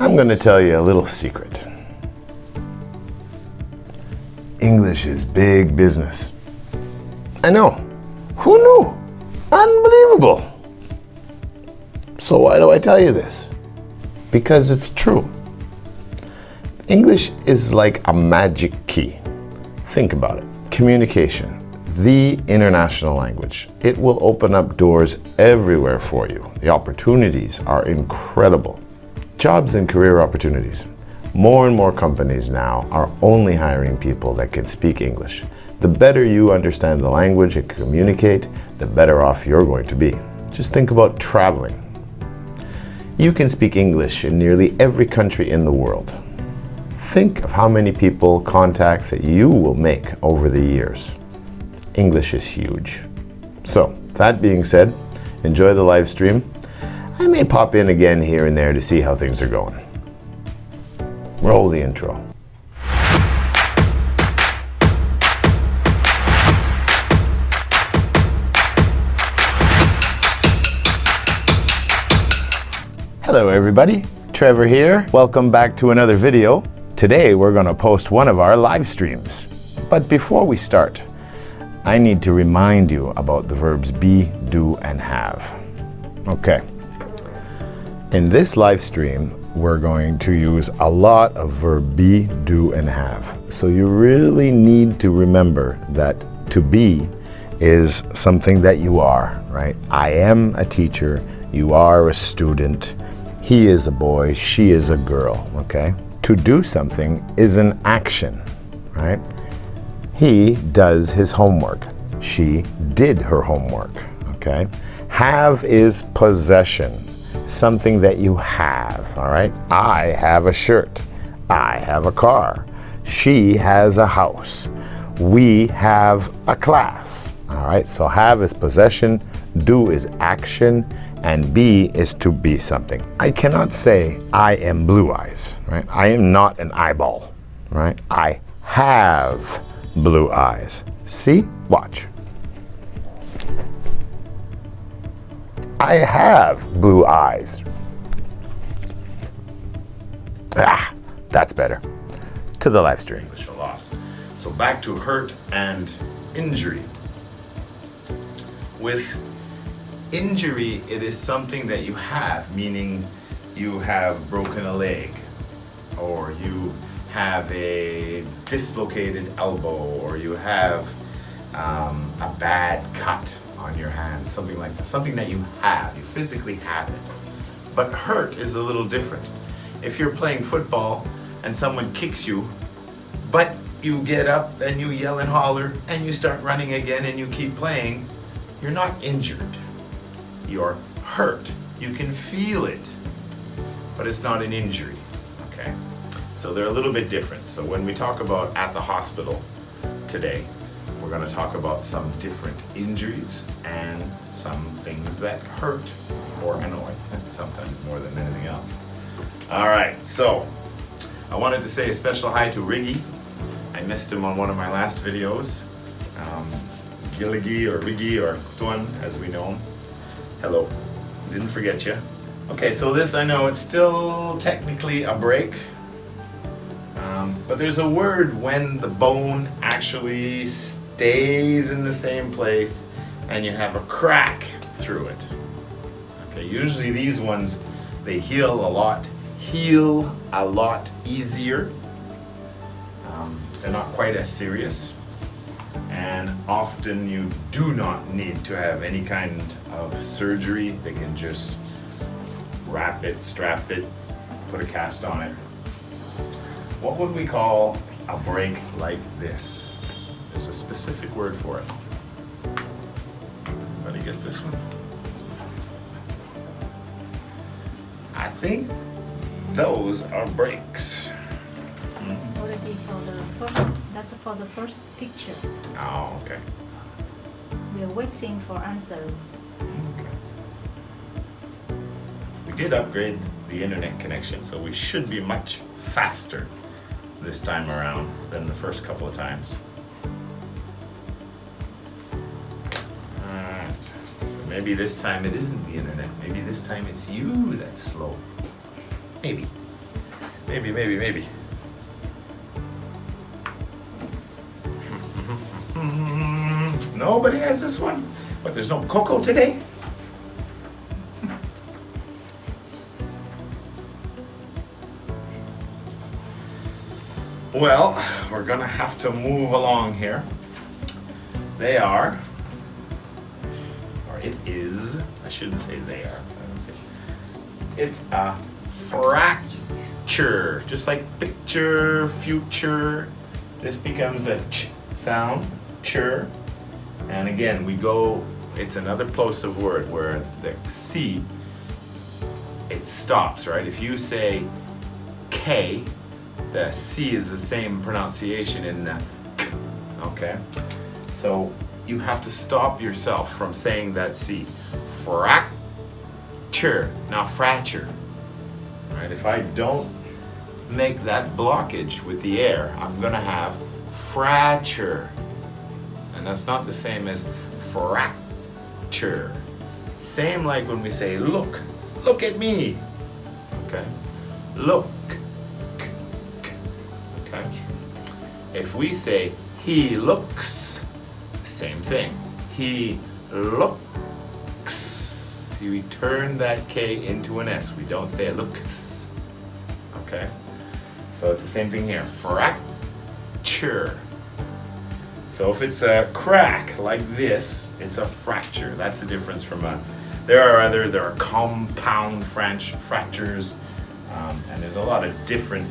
I'm going to tell you a little secret. English is big business. I know. Who knew? Unbelievable. So why do I tell you this? Because it's true. English is like a magic key. Think about it. Communication, the international language. It will open up doors everywhere for you. The opportunities are incredible. Jobs and career opportunities. More and more companies now are only hiring people that can speak English. The better you understand the language and communicate, the better off you're going to be. Just think about traveling. You can speak English in nearly every country in the world. Think of how many people, contacts that you will make over the years. English is huge. So, that being said, enjoy the live stream. I may pop in again here and there to see how things are going. Roll the intro. Hello everybody, Trevor here. Welcome back to another video. Today we're going to post one of our live streams. But before we start, I need to remind you about the verbs be, do, and have. Okay. In this live stream, we're going to use a lot of verb be, do, and have. So you really need to remember that to be is something that you are, right? I am a teacher, you are a student, he is a boy, she is a girl, okay? To do something is an action, right? He does his homework. She did her homework, okay? Have is possession, something that you have, all right? I have a shirt. I have a car. She has a house. We have a class, all right? So have is possession, do is action, and be is to be something. I cannot say I am blue eyes, right? I am not an eyeball, right? I have blue eyes. See? Watch. I have blue eyes. Ah, that's better. To the live stream. A lot. So back to hurt and injury. With injury, it is something that you have, meaning you have broken a leg, or you have a dislocated elbow, or you have a bad cut on your hand, something like that, something that you have, you physically have it. But hurt is a little different. If you're playing football and someone kicks you, but you get up and you yell and holler and you start running again and you keep playing, you're not injured. You're hurt. You can feel it, but it's not an injury, okay? So they're a little bit different. So when we talk about at the hospital today, we're going to talk about some different injuries and some things that hurt or annoy, sometimes more than anything else. All right, so I wanted to say a special hi to Riggy. I missed him on one of my last videos. Gilligi or Riggy or Tuan, as we know him. Hello, didn't forget you. Okay, so this, I know it's still technically a break, but there's a word when the bone actually stays in the same place and you have a crack through it. Okay, usually these ones, they heal a lot easier. They're not quite as serious. And often you do not need to have any kind of surgery. They can just wrap it, strap it, put a cast on it. What would we call a break like this? There's a specific word for it. Everybody get this one? I think those are breaks. Already for the first, that's for the first picture. Oh, okay. We are waiting for answers. Okay. We did upgrade the internet connection, so we should be much faster this time around than the first couple of times. Alright. Maybe this time it isn't the internet. Maybe this time it's you that's slow. Maybe. Maybe. Nobody has this one? But there's no cocoa today? Well, we're gonna have to move along here. They are, or it is, I shouldn't say they are. It's a fracture, just like picture, future. This becomes a ch sound, chur. And again, we go, it's another plosive word where the C, it stops, right? If you say K, the C is the same pronunciation in the K, okay? So you have to stop yourself from saying that C. Fracture, not fracture. Right? If I don't make that blockage with the air, I'm gonna have fracture. And that's not the same as fracture. Same like when we say look at me. Okay? Look. Okay? If we say he looks, same thing. He looks. We turn that K into an S. We don't say looks. Okay? So it's the same thing here. Fracture. So if it's a crack like this, it's a fracture. That's the difference from a, there are compound fractures, and there's a lot of different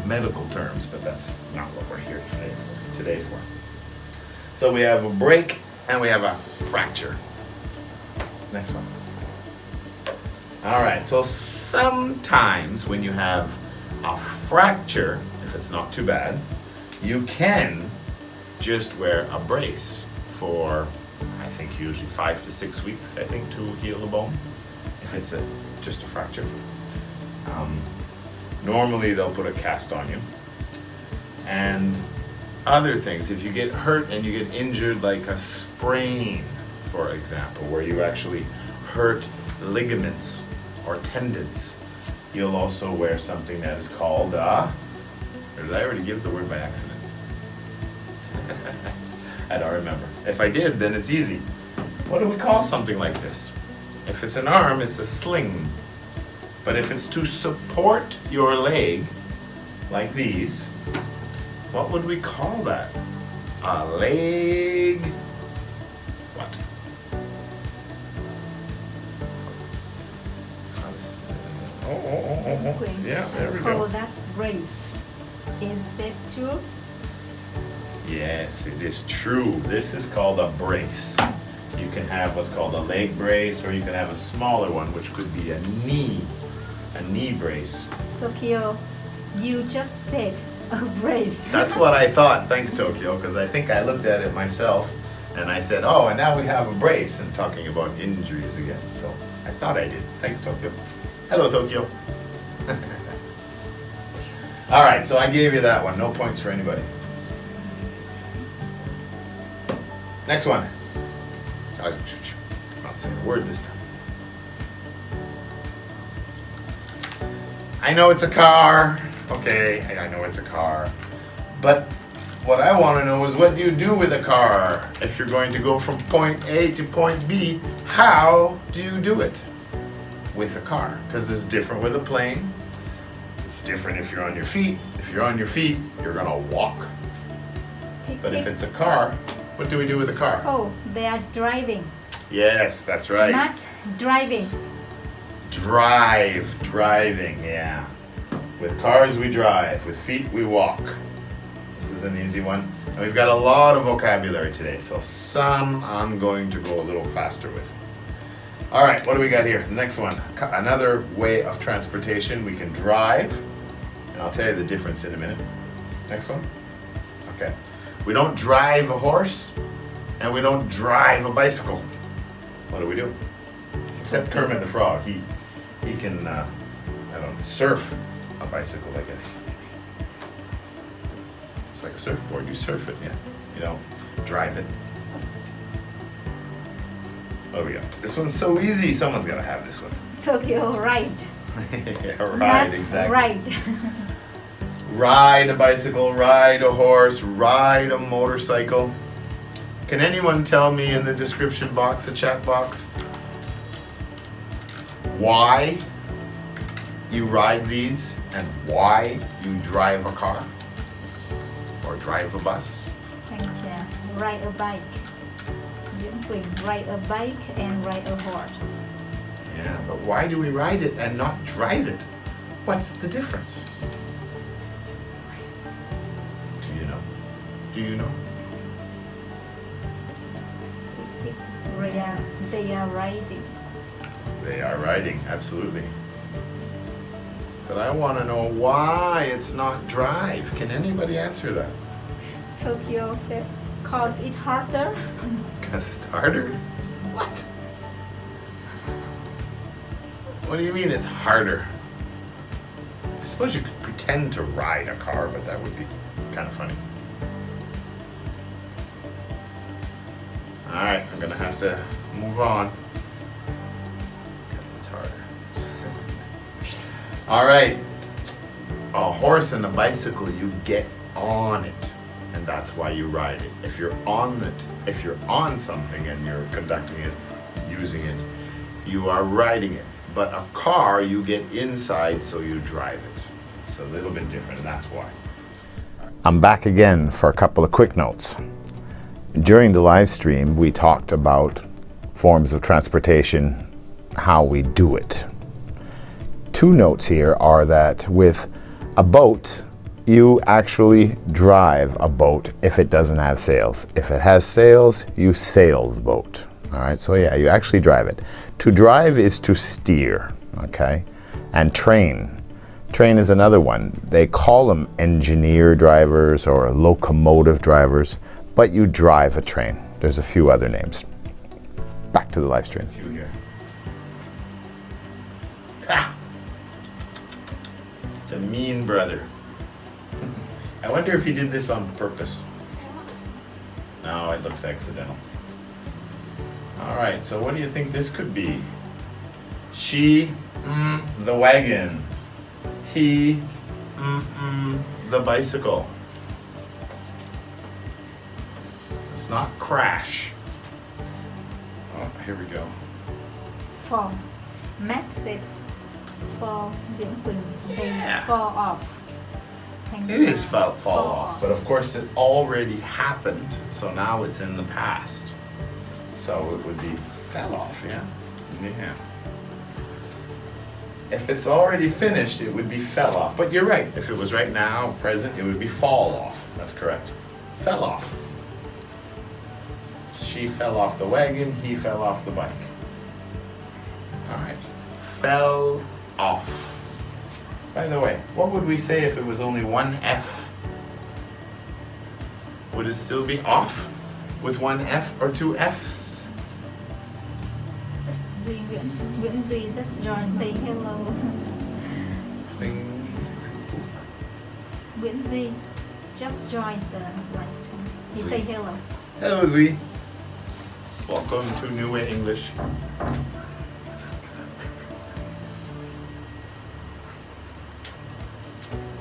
medical terms, but that's not what we're here today for. So we have a break and we have a fracture. Next one. All right, so sometimes when you have a fracture, if it's not too bad, you can just wear a brace for, I think, usually 5 to 6 weeks, I think, to heal the bone, if it's just a fracture. Normally they'll put a cast on you. And other things, if you get hurt and you get injured, like a sprain, for example, where you actually hurt ligaments or tendons, you'll also wear something that is called or did I already give the word by accident? I don't remember. If I did, then it's easy. What do we call something like this? If it's an arm, it's a sling. But if it's to support your leg, like these, what would we call that? A leg. What? Oh. Yeah, there we go. Call that brace. Is that true? Yes, it is true. This is called a brace. You can have what's called a leg brace, or you can have a smaller one, which could be a knee brace. Tokyo, you just said a brace. That's what I thought. Thanks, Tokyo, because I think I looked at it myself and I said, oh, and now we have a brace, and talking about injuries again. So I thought I did. Thanks, Tokyo. Hello, Tokyo. All right, so I gave you that one. No points for anybody. Next one. I'm not saying a word this time. I know it's a car. Okay, I know it's a car. But what I want to know is, what do you do with a car? If you're going to go from point A to point B, how do you do it with a car? Because it's different with a plane. It's different if you're on your feet. If you're on your feet, you're going to walk. But if it's a car, what do we do with a car? Oh, they are driving. Yes, that's right. Not driving. Driving, yeah. With cars we drive, with feet we walk. This is an easy one. And we've got a lot of vocabulary today, so some I'm going to go a little faster with. All right, what do we got here? The next one, another way of transportation. We can drive, and I'll tell you the difference in a minute. Next one. Okay. We don't drive a horse, and we don't drive a bicycle. What do? Except Kermit the Frog. He can, I don't know, surf a bicycle, I guess. It's like a surfboard. You surf it, yeah. You don't drive it. There we go. This one's so easy. Someone's got to have this one. Tokyo, right. Yeah, right, Not exactly. right. Ride a bicycle, ride a horse, ride a motorcycle. Can anyone tell me in the description box, the chat box, why you ride these and why you drive a car or drive a bus? Thanh Trà, ride a bike. Diễn Quỳnh, ride a bike and ride a horse. Yeah, but why do we ride it and not drive it? What's the difference? Do you know? Do you know? They are riding. They are riding, absolutely. But I want to know why it's not drive. Can anybody answer that? Tokyo said, cause it harder. Because it's harder? What? What do you mean it's harder? I suppose you could pretend to ride a car, but that would be kind of funny. Alright, I'm gonna have to move on. Because it's harder. Alright. A horse and a bicycle, you get on it. And that's why you ride it. If you're on something and you're conducting it, using it, you are riding it. But a car, you get inside, so you drive it. It's a little bit different, and that's why. I'm back again for a couple of quick notes. During the live stream, we talked about forms of transportation, how we do it. Two notes here are that with a boat, you actually drive a boat if it doesn't have sails. If it has sails, you sail the boat. All right, so yeah, you actually drive it. To drive is to steer, okay? And train. Train is another one. They call them engineer drivers or locomotive drivers, but you drive a train. There's a few other names. Back to the live stream. A few here. Ah! It's a mean brother. I wonder if he did this on purpose. No, it looks accidental. All right, so what do you think this could be? She, the wagon. He, the bicycle. It's not crash. Oh, here we go. Fall. Matt said fall. Diễn Quỳnh, they Yeah. fall off. Thanh It is Trà, fall off, but of course it already happened, so now it's in the past. So it would be fell off, yeah? Yeah. If it's already finished, it would be fell off. But you're right, if it was right now, present, it would be fall off. That's correct. Fell off. She fell off the wagon, he fell off the bike. All right. Fell off. By the way, what would we say if it was only one F? Would it still be off with one F or two Fs? Duy Nguyễn Duy just joined, say hello. Ding. Nguyễn Duy just joined the live stream. He Duy. say hello. Hello, Zui. Welcome to Newway English.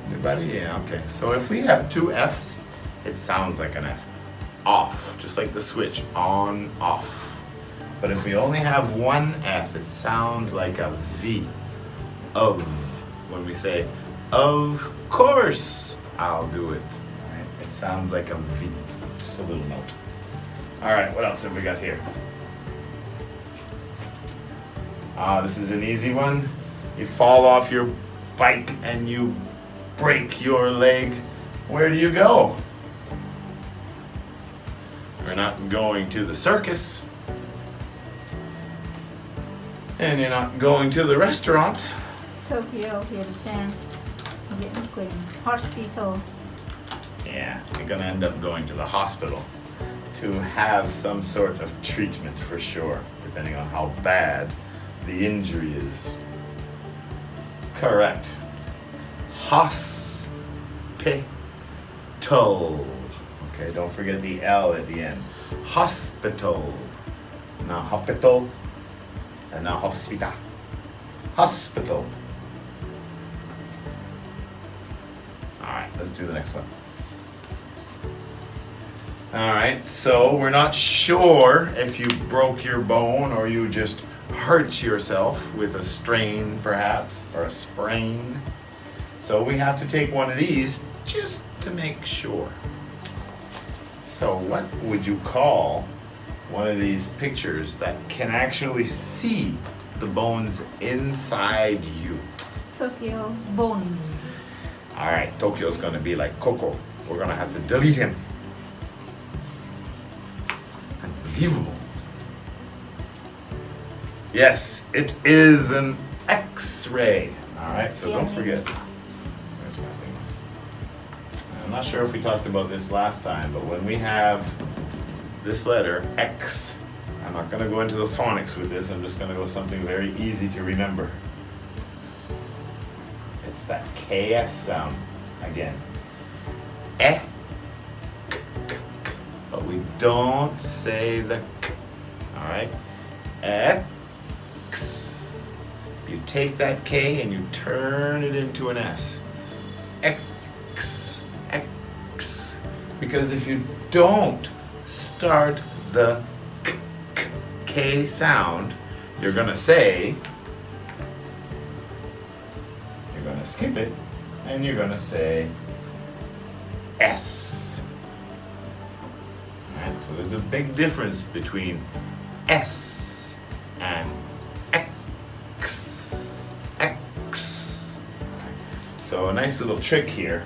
Anybody? Yeah, okay. So if we have two Fs, it sounds like an F. Off, just like the switch, on, off. But if we only have one F, it sounds like a V. Of. When we say, of course I'll do it. Right? It sounds like a V. Just a little note. All right, what else have we got here? This is an easy one. You fall off your bike and you break your leg. Where do you go? You're not going to the circus. And you're not going to the restaurant. Tokyo, Hiền Trang, Diễn Quỳnh, hospital. Yeah, you're gonna end up going to the hospital to have some sort of treatment for sure, depending on how bad the injury is. Correct. Hospital. Okay, don't forget the L at the end. Hospital. Not hospital, and not hospital. Hospital. All right. let's do the next one. All right, so we're not sure if you broke your bone or you just hurt yourself with a strain perhaps, or a sprain. So we have to take one of these just to make sure. So what would you call one of these pictures that can actually see the bones inside you? Tokyo bones. All right, Tokyo's gonna be like Coco. We're gonna have to delete him. Unbelievable. Yes, it is an X-ray. All right, so don't forget. Where's my thing? I'm not sure if we talked about this last time, but when we have this letter, X, I'm not gonna go into the phonics with this, I'm just gonna go something very easy to remember. It's that KS sound again. Eh, k, k, k. But we don't say the k. All right, X. You take that K and you turn it into an S. X, X. Because if you don't start the k, k, K sound, you're gonna say, you're gonna skip it, and you're gonna say S. Alright, so there's a big difference between S and X. X. So a nice little trick here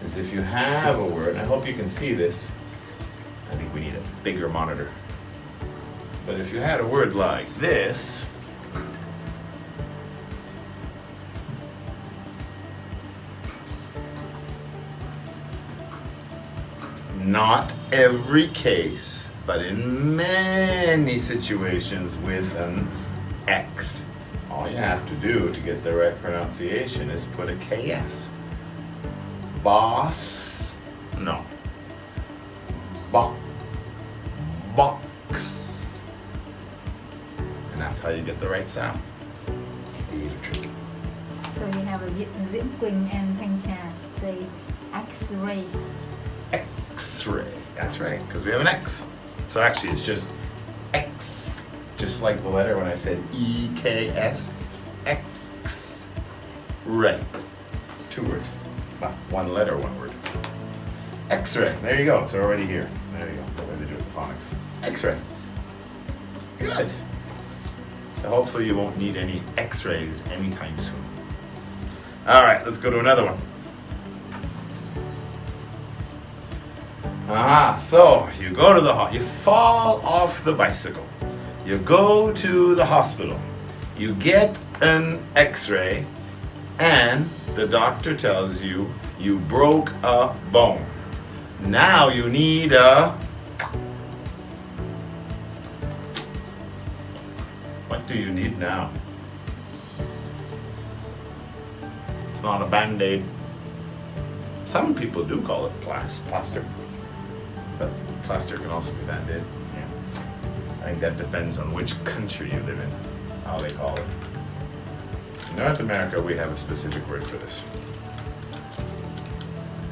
is if you have a word, I hope you can see this. I think we need a bigger monitor. But if you had a word like this, not every case, but in many situations with an X, all you have to do to get the right pronunciation is put a KS. Boss, no. Box. And that's how you get the right sound. It's a little tricky. So you have a Diễm Quỳnh and Thanh Trà say X-ray. X-ray, that's right, because we have an X. So actually it's just X, just like the letter when I said EKS, X-ray. 2 words, well, 1 letter, 1 word. X-ray, there you go, it's already here. There you go, the way they do it with phonics. X-ray, good. So hopefully you won't need any X-rays anytime soon. All right, let's go to another one. So you go to you fall off the bicycle. You go to the hospital. You get an X-ray, and the doctor tells you you broke a bone. Now you need a... What do you need now? It's not a Band-Aid. Some people do call it plaster. But plaster can also be Band-Aid. Yeah. I think that depends on which country you live in, how they call it. In North America, we have a specific word for this.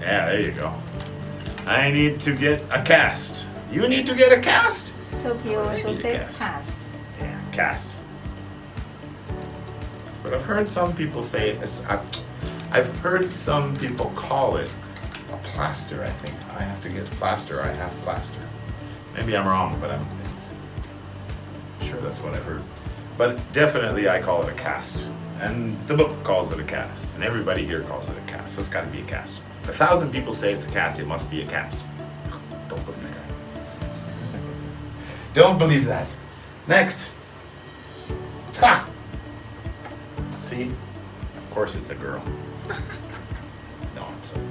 Yeah, there you go. I need to get a cast. You need to get a cast? Tokyo also said cast. Yeah, cast. But I've heard some people say, I've heard some people call it a plaster, I think. I have to get plaster, I have plaster. Maybe I'm wrong, but I'm sure that's what I've heard. But definitely I call it a cast. And the book calls it a cast. And everybody here calls it a cast. So it's got to be a cast. 1,000 people say it's a cast, it must be a cast. Don't believe that. Don't believe that. Next. Ha! See? Of course it's a girl. No, I'm sorry.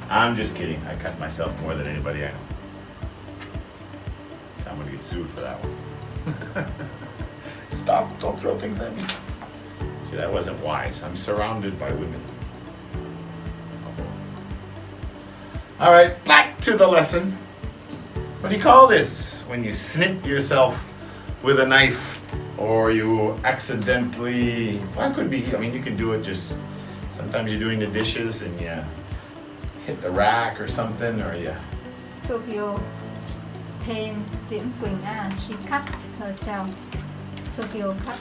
I'm just kidding. I cut myself more than anybody I know. So I'm gonna get sued for that one. Stop, don't throw things at me. See, that wasn't wise. I'm surrounded by women. All right, back to the lesson. What do you call this? When you snip yourself with a knife, or you accidentally, well, it could be, I mean, you can do it just, sometimes you're doing the dishes and hit the rack or something, or you... Tokyo pain Diễm Quỳnh. She cut herself. Tokyo cut.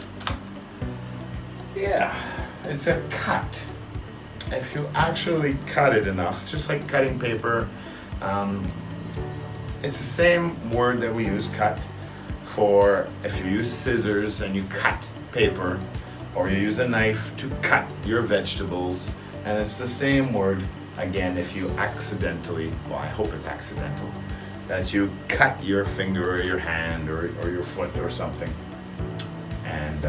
Yeah, it's a cut. If you actually cut it enough, just like cutting paper, it's the same word that we use, cut, for if you use scissors and you cut paper, or you use a knife to cut your vegetables, and it's the same word, again, if you accidentally, well, I hope it's accidental, that you cut your finger or your hand or your foot or something. And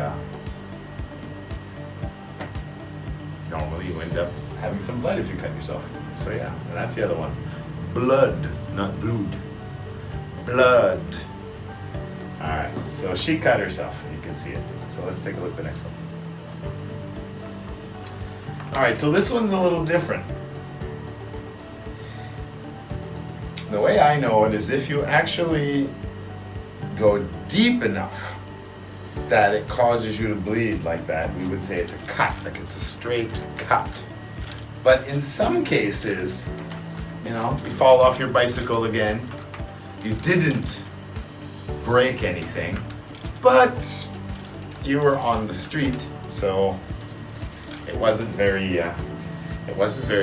normally you end up having some blood if you cut yourself. So yeah, and that's the other one. Blood, not blood. Blood. Alright, so she cut herself. You can see it. So let's take a look at the next one. Alright, so this one's a little different. The way I know it is if you actually go deep enough that it causes you to bleed like that, we would say it's a cut, like it's a straight cut. But in some cases, you know, you fall off your bicycle again, you didn't break anything, but you were on the street, so it wasn't very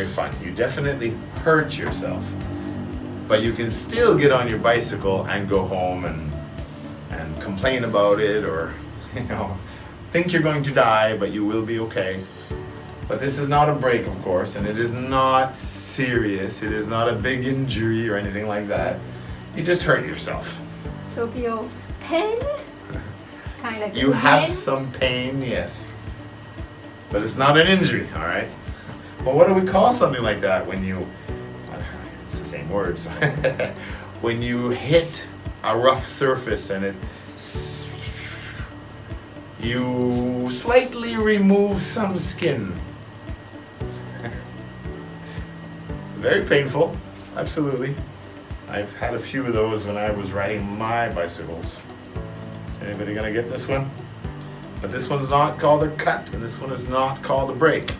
fun. You definitely hurt yourself, but you can still get on your bicycle and go home and complain about it, or you know, think you're going to die, but you will be okay. But this is not a break, of course, and it is not serious. It is not a big injury or anything like that. You just hurt yourself. Tokyo pain? Kind of like You pain. have some pain, yes. But it's not an injury, all right? Well, what do we call something like that when you, it's the same word, so when you hit a rough surface and you slightly remove some skin. Very painful, absolutely. I've had a few of those when I was riding my bicycles. Is anybody gonna get this one? But this one's not called a cut, and this one is not called a break.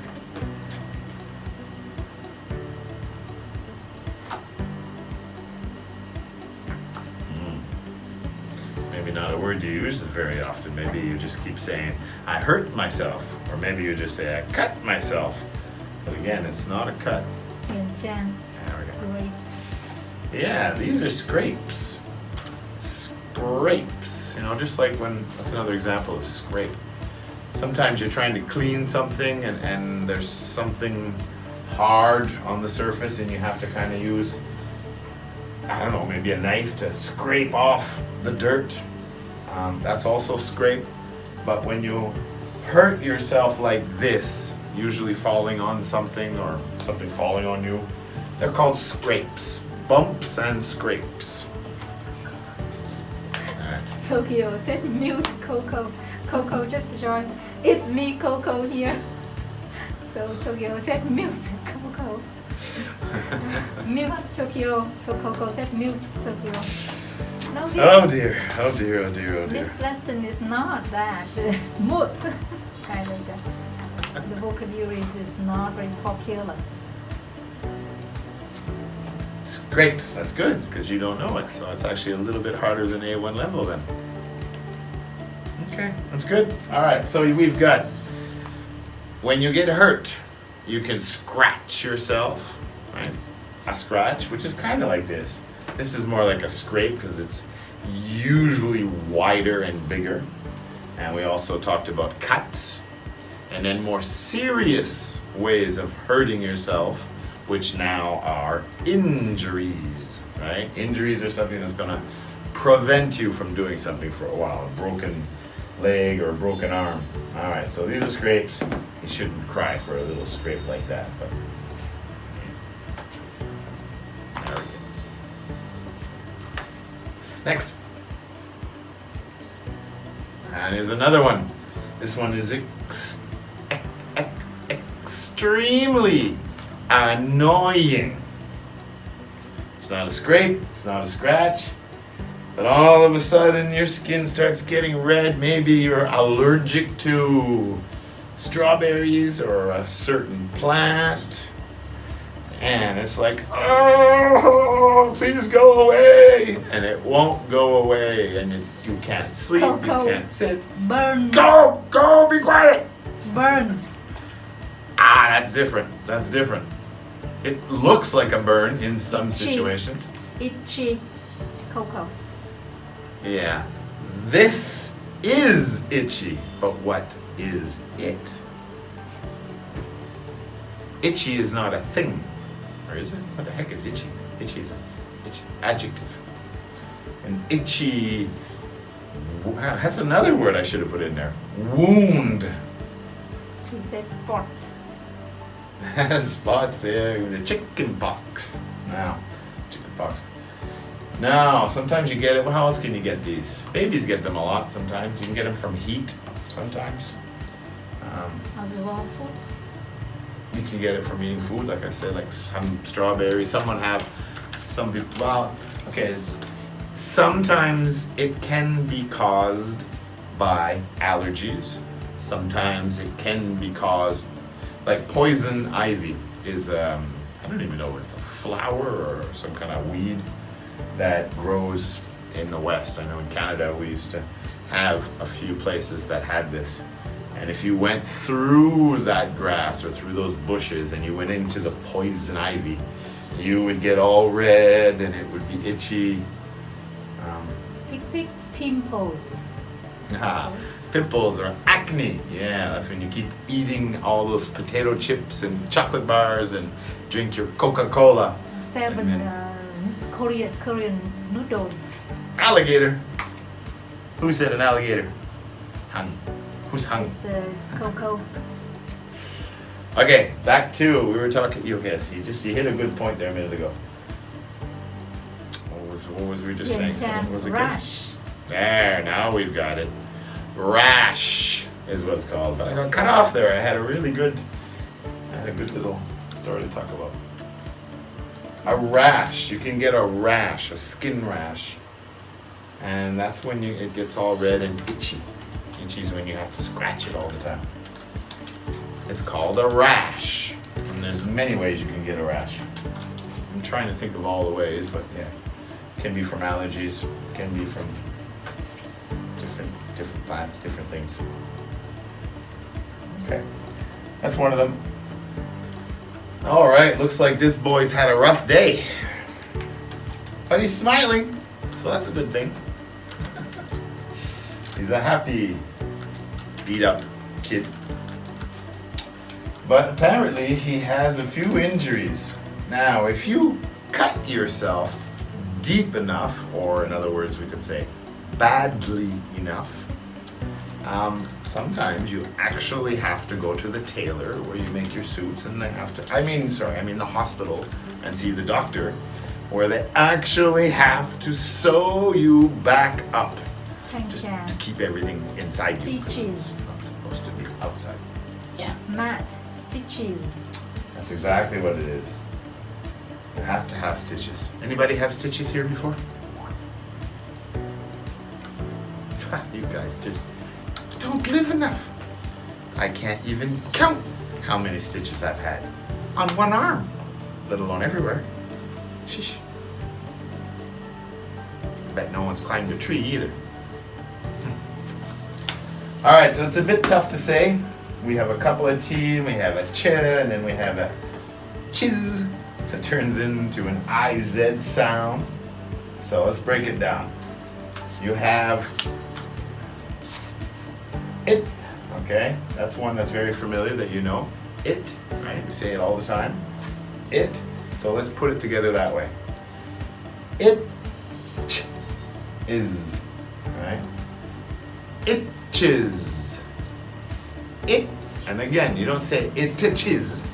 Maybe not a word you use very often. Maybe you just keep saying, I hurt myself. Or maybe you just say, I cut myself. But again, it's not a cut. There we go. Grapes. Yeah, these are scrapes. Scrapes. You know, just like when, that's another example of scrape. Sometimes you're trying to clean something and there's something hard on the surface and you have to kind of use, I don't know, maybe a knife to scrape off the dirt. That's also scrape. But when you hurt yourself like this, usually falling on something or something falling on you, they're called scrapes. Bumps and scrapes. Alright. Tokyo said mute Coco. Coco just joined. It's me, Coco, here. So Tokyo said mute Coco. Mute Tokyo. So Coco said mute Tokyo. No, Oh dear, oh dear, oh dear, oh dear. this lesson is not that smooth. Kind of the vocabulary is not very popular. Scrapes, that's good, because you don't know it. So it's actually a little bit harder than A1 level then. Okay, that's good. All right, so we've got, when you get hurt, you can scratch yourself, right? A scratch, which is kind of like this. This is more like a scrape because it's usually wider and bigger. And we also talked about cuts, and then more serious ways of hurting yourself, which now are injuries, right? Injuries are something that's gonna prevent you from doing something for a while, a broken leg or a broken arm. All right, so these are scrapes. You shouldn't cry for a little scrape like that, but there we go. Next. And here's another one. This one is extremely annoying. It's not a scrape, it's not a scratch, but all of a sudden your skin starts getting red. Maybe you're allergic to strawberries or a certain plant, And it's like, oh, please go away. And it won't go away. And you can't sleep, Coco. you can't sit. Burn. Go, be quiet. Burn. Ah, that's different. That's different. It looks like a burn in some Itchy. situations. Itchy. Coco. Yeah. This is itchy, but what is it? Itchy is not a thing. Or is it? What the heck is itchy? Itchy is an itchy adjective. An itchy, that's another word I should have put in there. Wound. He says spot. Spots, yeah, the chicken pox. Now, chicken pox. Now, sometimes you get it. Well, how else can you get these? Babies get them a lot sometimes. You can get them from heat sometimes. Of the raw food. You can get it from eating food, like I said, like some strawberries. Some people, well, okay, sometimes it can be caused by allergies. Sometimes it can be caused, like poison ivy is, I don't even know, it's a flower or some kind of weed that grows in the West. I know in Canada we used to have a few places that had this. And if you went through that grass or through those bushes and you went into the poison ivy, you would get all red and it would be itchy. Big pimples. Pimples or acne. Yeah, that's when you keep eating all those potato chips and chocolate bars and drink your Coca-Cola. 7 Korean noodles. Alligator. Who said an alligator? Hung. Who's hung? It's Coco. Okay, back to, we were talking, you hit a good point there a minute ago. What was we just saying? What was it? Rash. There, now we've got it. Rash is what it's called. But I got cut off there. I had a good little story to talk about. A rash. You can get a rash, a skin rash. And that's when it gets all red and itchy. Itchy is when you have to scratch it all the time. It's called a rash. And there's many ways you can get a rash. I'm trying to think of all the ways, but yeah. It can be from allergies, it can be from different plants, different things. Okay. That's one of them. All right, looks like this boy's had a rough day. But he's smiling, so that's a good thing. He's a happy, beat up kid. But apparently he has a few injuries. Now, if you cut yourself deep enough, or in other words, we could say badly enough, sometimes you actually have to go to the tailor where you make your suits, and they have to, I mean the hospital, and see the doctor, where they actually have to sew you back up. Just to keep everything inside you. Stitches. It's not supposed to be outside. Yeah. Mat. Stitches. That's exactly what it is. You have to have stitches. Anybody have stitches here before? You guys just don't live enough. I can't even count how many stitches I've had on one arm, let alone everywhere. Sheesh. I bet no one's climbed a tree either. All right, so it's a bit tough to say. We have a couple of T, we have a ch, and then we have a chiz. So it turns into an IZ sound. So let's break it down. You have it, okay? That's one that's very familiar that you know. It, right? We say it all the time. It, so let's put it together that way. It is, right? Itches. It, and again, you don't say it itches.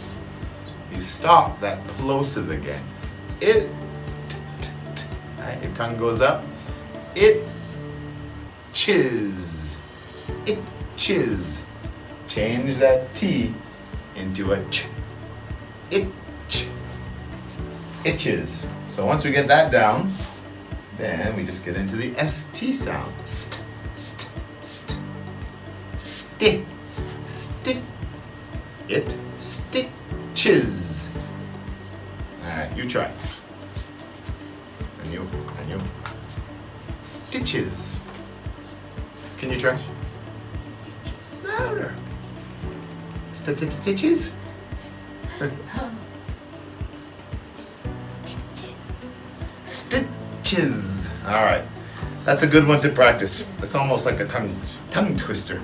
You stop that plosive again. It, right? Your tongue goes up. It chiz. It chiz. Change that T into a ch. It ch. Itches. So once we get that down, then we just get into the ST sound. St, st, st. Sti, sti. It stitches. you try. And you. Stitches. Can you try? Louder. Stitches? Stitches. All right. That's a good one to practice. It's almost like a tongue twister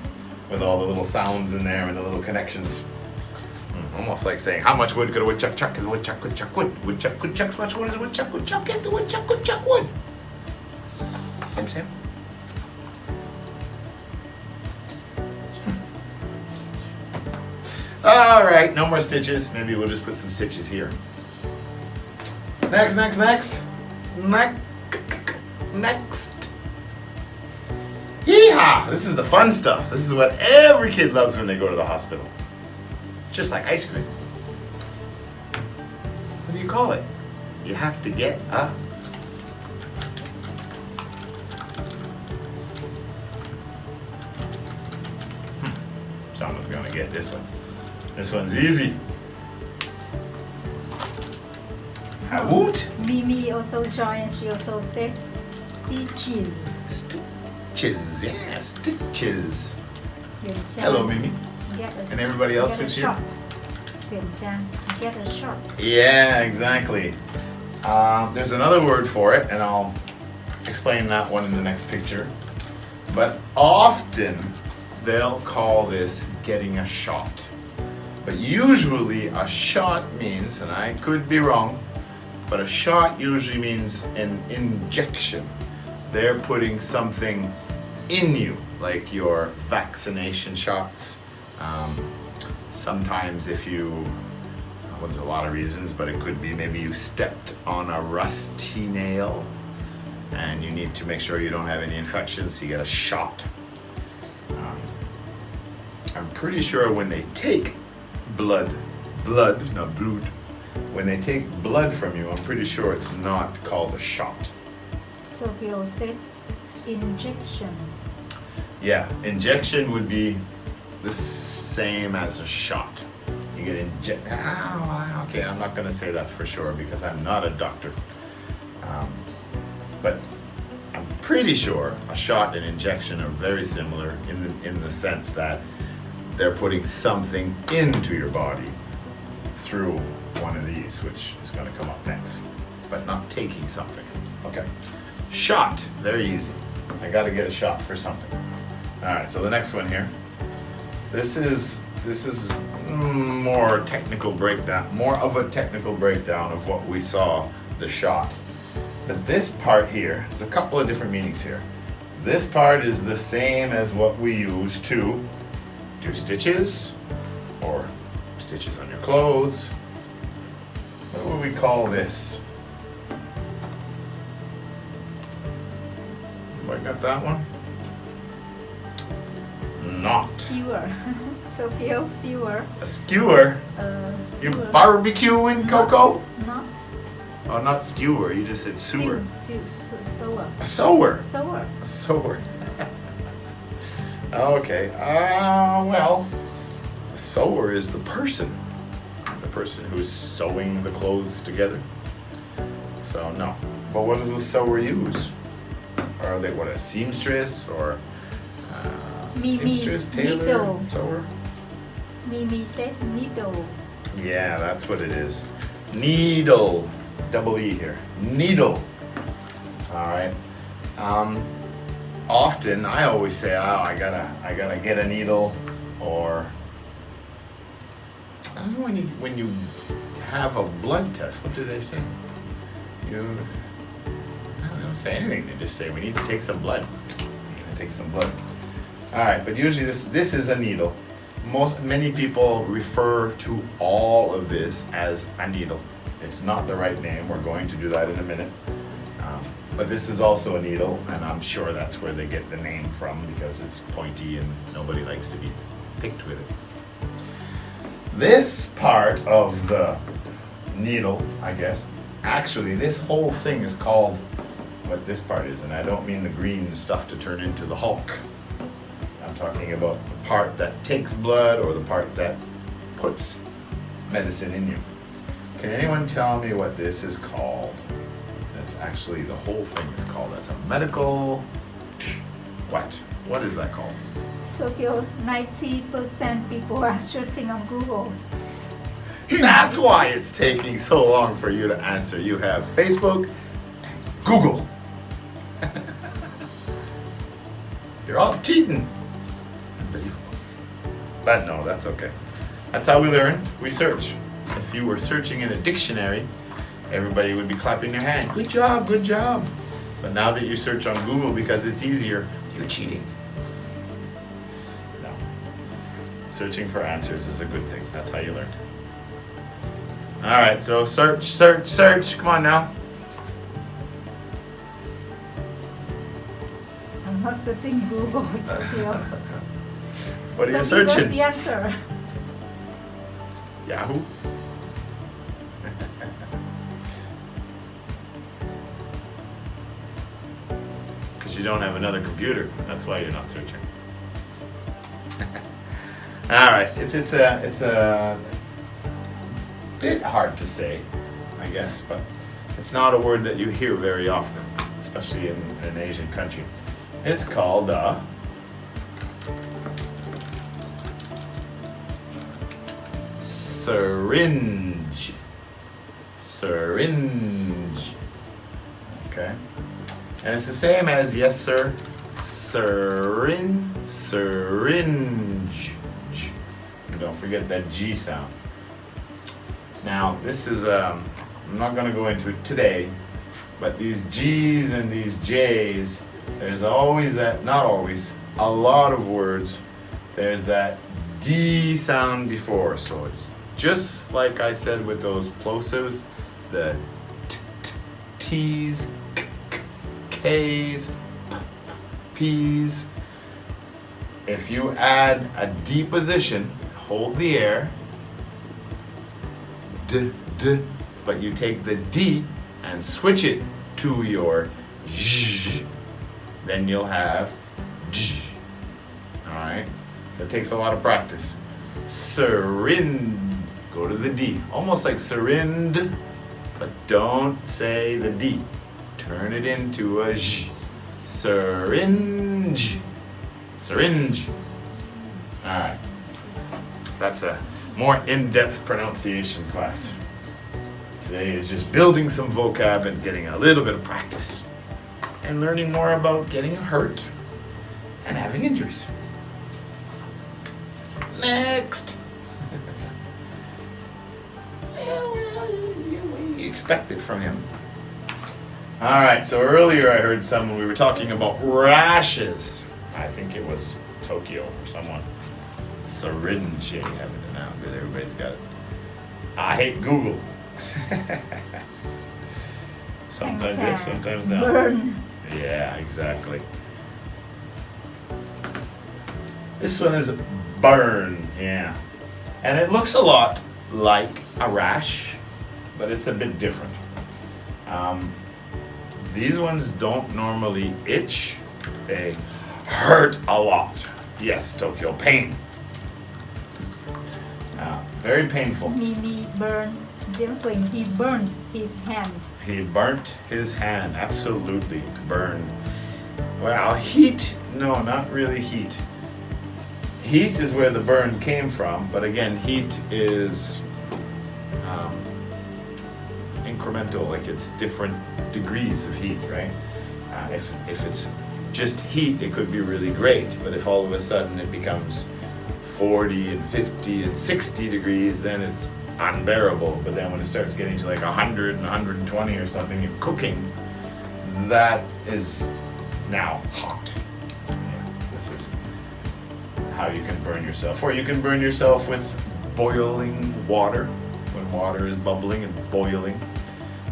with all the little sounds in there and the little connections. Almost like saying, how much wood could a woodchuck chuck? And a woodchuck could chuck wood. Woodchuck could chuck so much wood as a woodchuck would chuck. If the woodchuck could chuck wood. Same. All right, no more stitches. Maybe we'll just put some stitches here. Next. Yeehaw! This is the fun stuff. This is what every kid loves when they go to the hospital. Just like ice cream. What do you call it? You have to get a... Someone's gonna get this one. This one's easy. A woot? Mimi also joined. She also said stitches. Stitches, yeah, stitches. Huyền Trang. Hello, Mimi. Get a, And everybody else get a who's here? shot. Huyền Trang. Get a shot. Yeah, exactly. There's another word for it, and I'll explain that one in the next picture. But often they'll call this getting a shot. But usually a shot means, and I could be wrong, but a shot usually means an injection. They're putting something in you, like your vaccination shots. Sometimes if you, well, there's a lot of reasons, but it could be maybe you stepped on a rusty nail and you need to make sure you don't have any infections, so you get a shot. I'm pretty sure when they take blood, not blood, when they take blood from you, I'm pretty sure it's not called a shot. Tokyo said injection. Yeah, injection would be the same as a shot. You get okay, I'm not gonna say that's for sure because I'm not a doctor. But I'm pretty sure a shot and injection are very similar in the sense that they're putting something into your body through one of these, which is gonna come up next, but not taking something. Okay, shot, very easy. I gotta get a shot for something. All right, so the next one here. This is more technical breakdown, more of a technical breakdown of what we saw, the shot. But this part here, there's a couple of different meanings here. This part is the same as what we use to do stitches, or stitches on your clothes. What would we call this? Have I got that one? Knot. Skewer. Tokyo skewer. A skewer? You barbecuing, Coco? Not. Oh, not skewer. You just said sewer. Sewer. A sower. Sewer. A sower. Okay. Well, a sewer is the person who's sewing the clothes together. So no. But what does a sewer use? Are they a seamstress or seamstress, tailor, needle. sewer? Mimi said needle. Yeah, that's what it is. Needle. Double E here. Needle. All right. Often I always say, oh, I gotta get a needle, or I don't know, when you have a blood test, what do they say? I don't say anything. They just say we need to take some blood. Take some blood. All right, but usually this is a needle. Many people refer to all of this as a needle. It's not the right name. We're going to do that in a minute. But this is also a needle, and I'm sure that's where they get the name from because it's pointy and nobody likes to be picked with it. This part of the needle, I guess, actually this whole thing is called what this part is, and I don't mean the green stuff to turn into the Hulk. I'm talking about the part that takes blood or the part that puts medicine in you. Can anyone tell me what this is called? That's actually the whole thing is called. That's a medical. What? What is that called? Tokyo, 90% people are searching on Google. That's why it's taking so long for you to answer. You have Facebook, Google. You're all cheating. But no, that's okay. That's how we learn. We search. If you were searching in a dictionary, everybody would be clapping their hand. Good job, good job. But now that you search on Google because it's easier, you're cheating. No. Searching for answers is a good thing. That's how you learn. All right, so search, search, search. Come on now. I'm not searching Google, Tokyo. What are you So give us searching? the answer. Yahoo? Because you don't have another computer. That's why you're not searching. All right, it's a bit hard to say, I guess, but it's not a word that you hear very often, especially in an Asian country. It's called syringe. Syringe. Okay. And it's the same as yes sir. Syringe. And don't forget that G sound. Now this is I'm not going to go into it today, but these G's and these J's, there's always that, not always, a lot of words, there's that D sound before, so it's just like I said with those plosives, the T's, K's, P's. If you add a D position, hold the air, D, but you take the D and switch it to your Z, then you'll have J. Alright? That takes a lot of practice. Syringe. Go to the D. Almost like syringe, but don't say the D. Turn it into a J. Syringe. Syringe. Alright. That's a more in-depth pronunciation class. Today is just building some vocab and getting a little bit of practice. And learning more about getting hurt and having injuries. Next. We expect it from him. Alright, so earlier I heard we were talking about rashes. I think it was Tokyo or someone. Syringe, yeah, you have it now. Good, everybody's got it. I hate Google. Sometimes yes, sometimes no. Burn. Yeah, exactly. This one is burn, yeah. And it looks a lot like a rash, but it's a bit different. These ones don't normally itch. They hurt a lot. Yes, Tokyo, pain. Very painful. Mimi burned. He burned his hand. He burnt his hand, absolutely burned. Well, heat, no, not really heat. Heat is where the burn came from, but again, heat is incremental, like it's different degrees of heat, right? If it's just heat, it could be really great, but if all of a sudden it becomes 40 and 50 and 60 degrees, then it's unbearable. But then when it starts getting to like 100 and 120 or something, you're cooking, that is now hot. Yeah, this is how you can burn yourself. Or you can burn yourself with boiling water, when water is bubbling and boiling.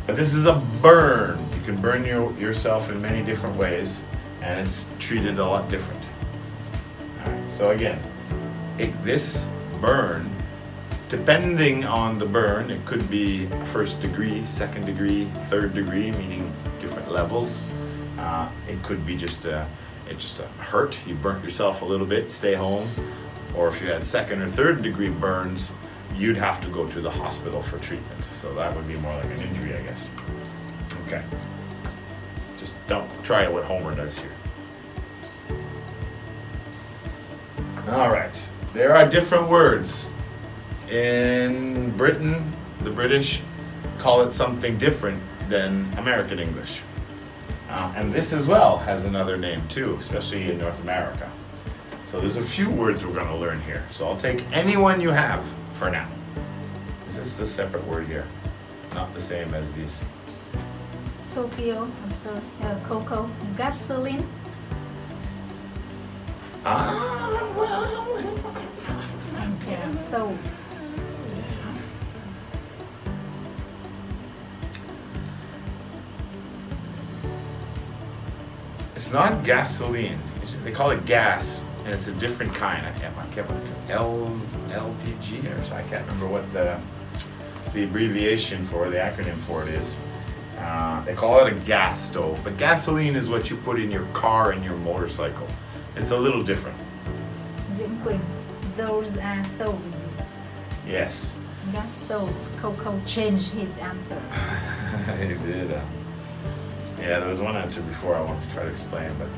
But this is a burn. You can burn yourself in many different ways, and it's treated a lot different. All right, so again, this burn, depending on the burn, it could be first degree, second degree, third degree, meaning different levels. It could be just a hurt. You burnt yourself a little bit, stay home. Or if you had second or third degree burns, you'd have to go to the hospital for treatment. So that would be more like an injury, I guess. Okay. Just don't try it what Homer does here. All right. There are different words. In Britain, the British call it something different than American English. And this as well has another name too, especially in North America. So there's a few words we're going to learn here. So I'll take any one you have for now. Is this a separate word here? Not the same as these. Tokyo, I'm sorry, cocoa, gasoline. Yeah, stove. It's not gasoline. They call it gas, and it's a different kind. I can't LPG or so. I can't remember what the abbreviation for the acronym for it is. They call it a gas stove, but gasoline is what you put in your car and your motorcycle. It's a little different. Those are stoves. Yes. Gas stoves. Coco changed his answer. He did. Yeah, there was one answer before I wanted to try to explain, but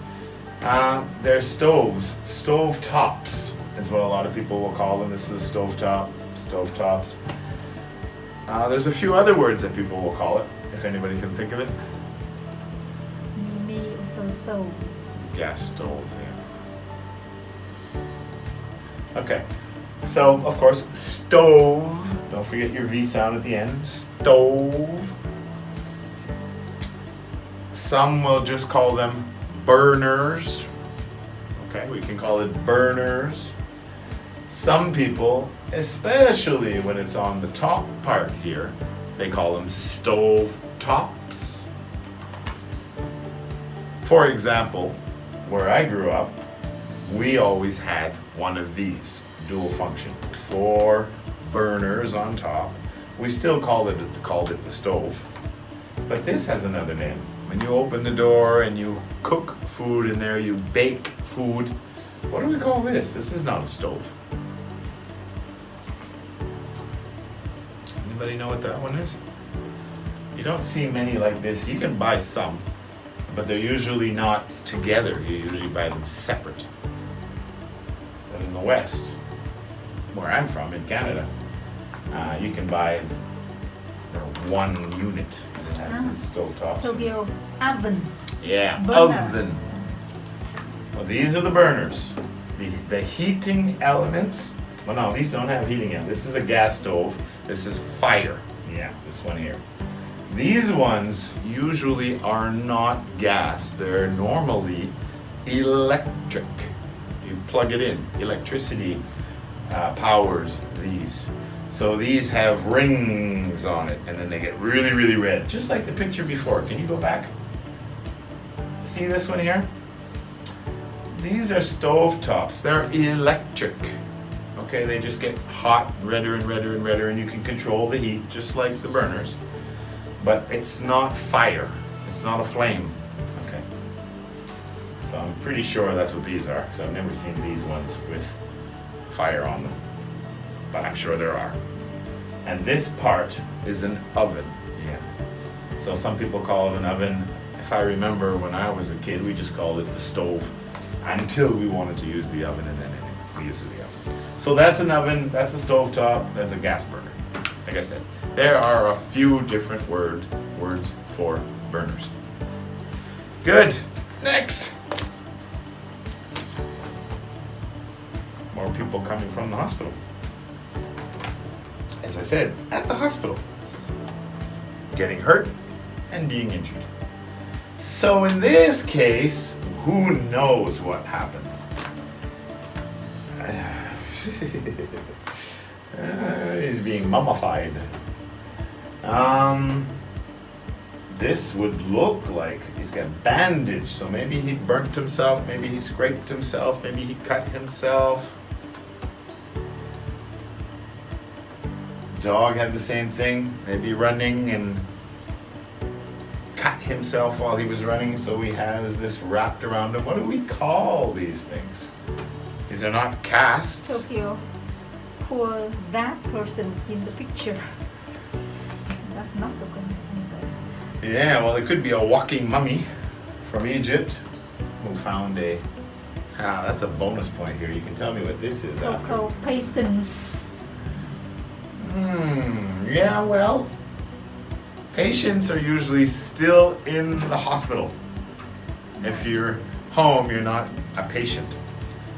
they're stoves. Stove tops is what a lot of people will call them. This is a stove top. Stove tops. There's a few other words that people will call it, if anybody can think of it. Me also stoves. Gas stove, yeah. Okay. So, of course, stove. Don't forget your V sound at the end. Stove. Some will just call them burners. Okay, we can call it burners. Some people, especially when it's on the top part here, they call them stove tops. For example, where I grew up, we always had one of these, dual function. 4 burners on top. We still called it the stove. But this has another name. When you open the door and you cook food in there, you bake food. What do we call this? This is not a stove. Anybody know what that one is? You don't see many like this. You can buy some, but they're usually not together. You usually buy them separate. But in the West, where I'm from, in Canada, you can buy one unit. It has the stove tops. Tokyo oven. Yeah, Burner. oven. Well, these are the burners. The heating elements. Well, no, these don't have heating elements. This is a gas stove. This is fire. Yeah, this one here. These ones usually are not gas. They're normally electric. You plug it in. Electricity powers these. So these have rings on it, and then they get really, really red, just like the picture before. Can you go back? See this one here? These are stove tops. They're electric. Okay, they just get hot, redder and redder and redder, and you can control the heat just like the burners. But it's not fire. It's not a flame. Okay. So I'm pretty sure that's what these are, because I've never seen these ones with fire on them. But I'm sure there are. And this part is an oven. Yeah. So some people call it an oven. If I remember when I was a kid, we just called it the stove until we wanted to use the oven, and then we used the oven. So that's an oven, that's a stove top, that's a gas burner. Like I said, there are a few different words for burners. Good. Next. More people coming from the hospital. As I said, at the hospital. Getting hurt and being injured. So in this case, who knows what happened? He's being mummified. This would look like he's got bandage, so maybe he burnt himself, maybe he scraped himself, maybe he cut himself. Dog had the same thing, maybe running and cut himself while he was running, so he has this wrapped around him. What do we call these things? These are not casts. Tokyo. poor that person in the picture. That's not the correct answer. Yeah, well, it could be a walking mummy from Egypt who found a. That's a bonus point here. You can tell me what this is after. Coco, patience. Yeah, well, patients are usually still in the hospital. If you're home, you're not a patient.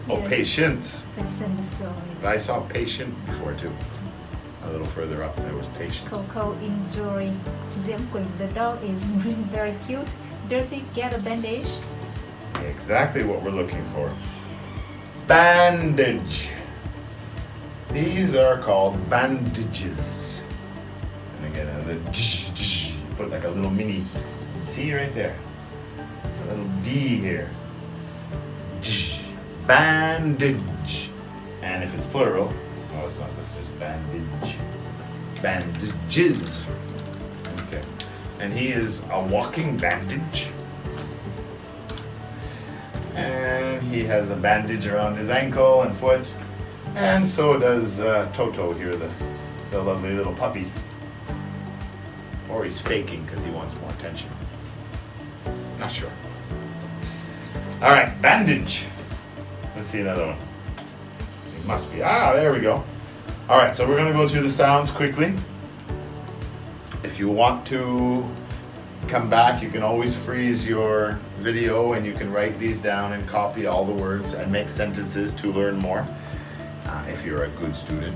Oh, Yeah. patience. Patience, sorry. But I saw patient before too. A little further up, there was patient. Coco enjoy. Diễm Quỳnh, the dog is very cute. Does he get a bandage? Exactly what we're looking for. Bandage. These are called bandages. And again, put like a little mini. See right there? A little D here. Bandage. And if it's plural, no, it's not. This is bandage. Bandages. Okay. And he is a walking bandage. And he has a bandage around his ankle and foot. And so does Toto here, the lovely little puppy. Or he's faking because he wants more attention. Not sure. All right, bandage. Let's see another one. It must be. There we go. All right, so we're going to go through the sounds quickly. If you want to come back, you can always freeze your video and you can write these down and copy all the words and make sentences to learn more if you're a good student.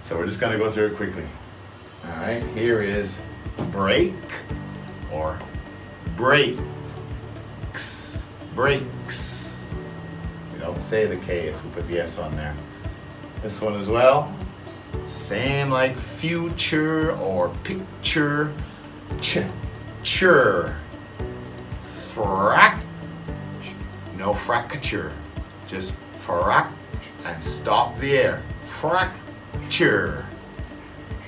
So we're just going to go through it quickly. All right, here is break or breaks. Breaks. We don't say the K if we put the S on there. This one as well. Same like future or picture. Chur. Frac. No fracture. Just frac and stop the air. Fracture.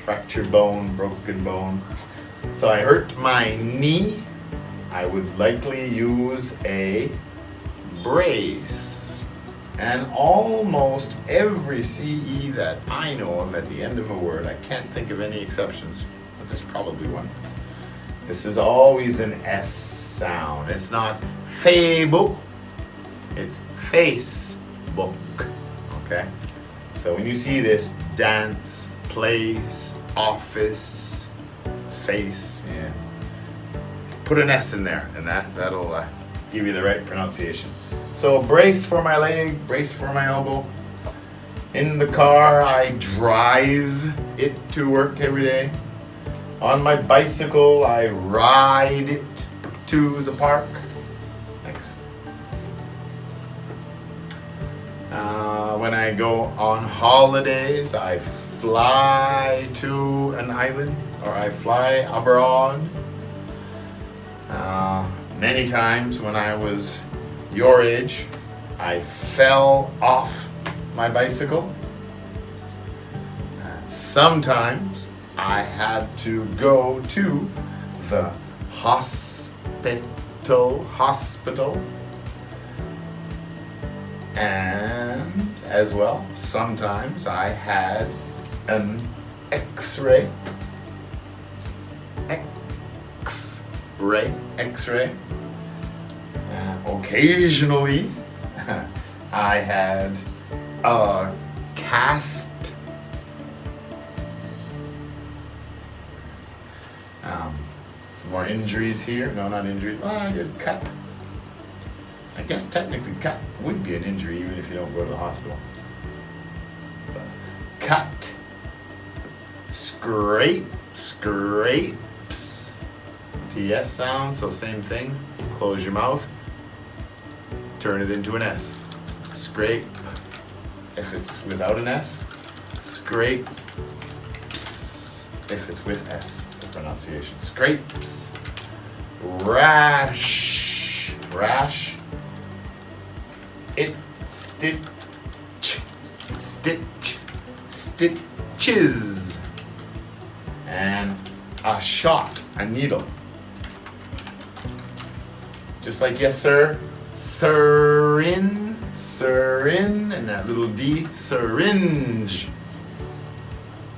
Fracture bone, broken bone. So I hurt my knee. I would likely use a brace. And almost every CE that I know of at the end of a word, I can't think of any exceptions, but there's probably one. This is always an S sound. It's not fable, it's Facebook, okay? So when you see this, dance, place, office, face, yeah, put an S in there, and that'll give you the right pronunciation. So brace for my leg, brace for my elbow. In the car, I drive it to work every day. On my bicycle, I ride it to the park. Thanks. When I go on holidays, I fly to an island or I fly abroad. Many times when I was your age, I fell off my bicycle. Sometimes I had to go to the hospital. And as well, sometimes I had an X-ray. Occasionally, I had a cast. Some more injuries here. No, not injuries. I get cut. I guess technically cut would be an injury even if you don't go to the hospital. Cut. Scrapes. PS sound, so same thing. Close your mouth. Turn it into an S. Scrape. If it's without an S. Scrape. If it's with S. The pronunciation. Scrapes. Rash. It. Stitches. And a shot. A needle. Just like yes sir, syringe, Syrin, and that little D, syringe.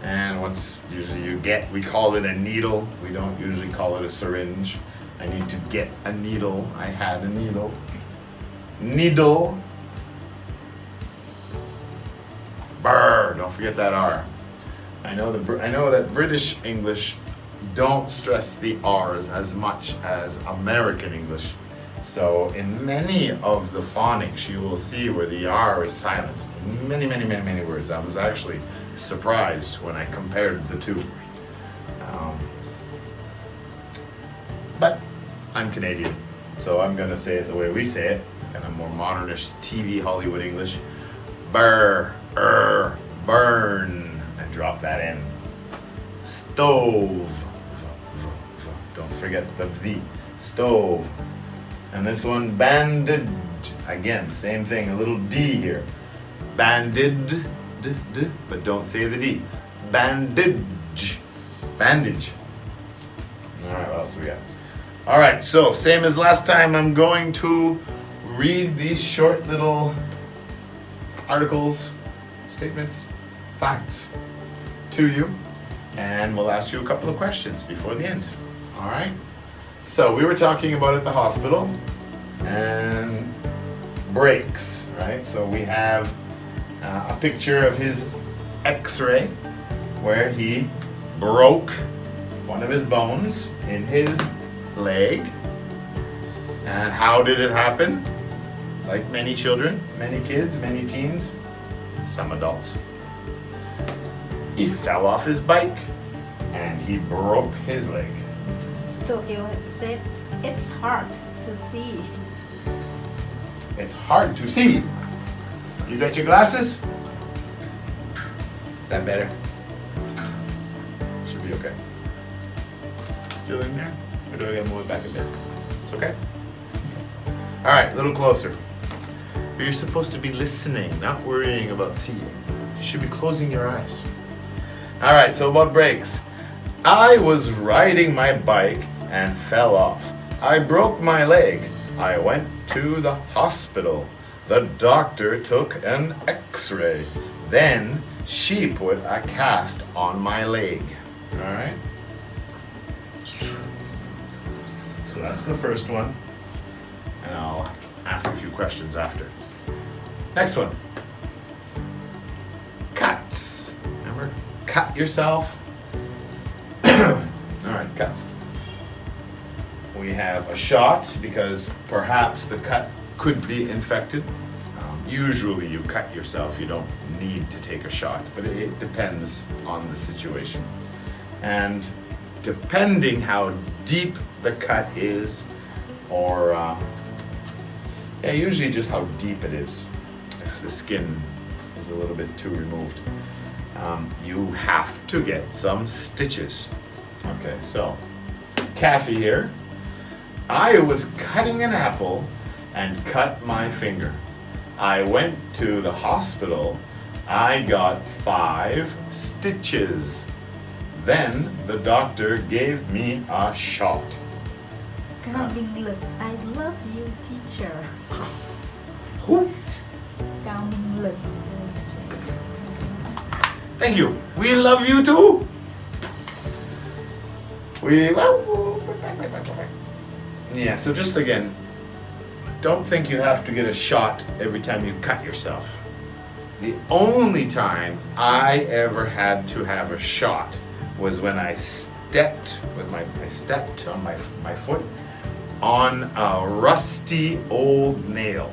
And what's usually you get, we call it a needle. We don't usually call it a syringe. I need to get a needle. I had a needle. Needle. Brr, don't forget that R. I know that British English don't stress the R's as much as American English. So in many of the phonics, you will see where the R is silent. In many, many, many, many words. I was actually surprised when I compared the two. But I'm Canadian, so I'm gonna say it the way we say it, kind of more modernish TV Hollywood English. Burr, burn, and drop that in. Stove. Don't forget the V. Stove. And this one, bandage. Again, same thing, a little D here. Banded, but don't say the D. Bandage. Bandage. All right, what else we got? All right, so same as last time, I'm going to read these short little articles, statements, facts to you, and we'll ask you a couple of questions before the end. All right? So we were talking about at the hospital and breaks, right? So we have a picture of his x-ray where he broke one of his bones in his leg. And how did it happen? Like many children, many kids, many teens, some adults. He fell off his bike and he broke his leg. Tokyo said it's hard to see. It's hard to see. You got your glasses? Is that better? Should be okay. Still in there? Or do I gotta move it back a bit? It's okay? All right, a little closer. But you're supposed to be listening, not worrying about seeing. You should be closing your eyes. All right, so about brakes. I was riding my bike and fell off. I broke my leg. I went to the hospital. The doctor took an x-ray. Then she put a cast on my leg. All right? So that's the first one. And I'll ask a few questions after. Next one. Cuts. Remember? Cut yourself. All right, cuts. We have a shot because perhaps the cut could be infected. Usually you cut yourself, you don't need to take a shot, but it depends on the situation. And depending how deep the cut is, or usually just how deep it is, if the skin is a little bit too removed, you have to get some stitches. Okay, so Kathy here. I was cutting an apple and cut my finger. I went to the hospital. I got 5 stitches. Then the doctor gave me a shot. Cao Minh Lực, I love you, teacher. Who? Cao Minh Lực. Thank you. We love you too. Yeah, so just again, don't think you have to get a shot every time you cut yourself. The only time I ever had to have a shot was when I stepped on my foot on a rusty old nail.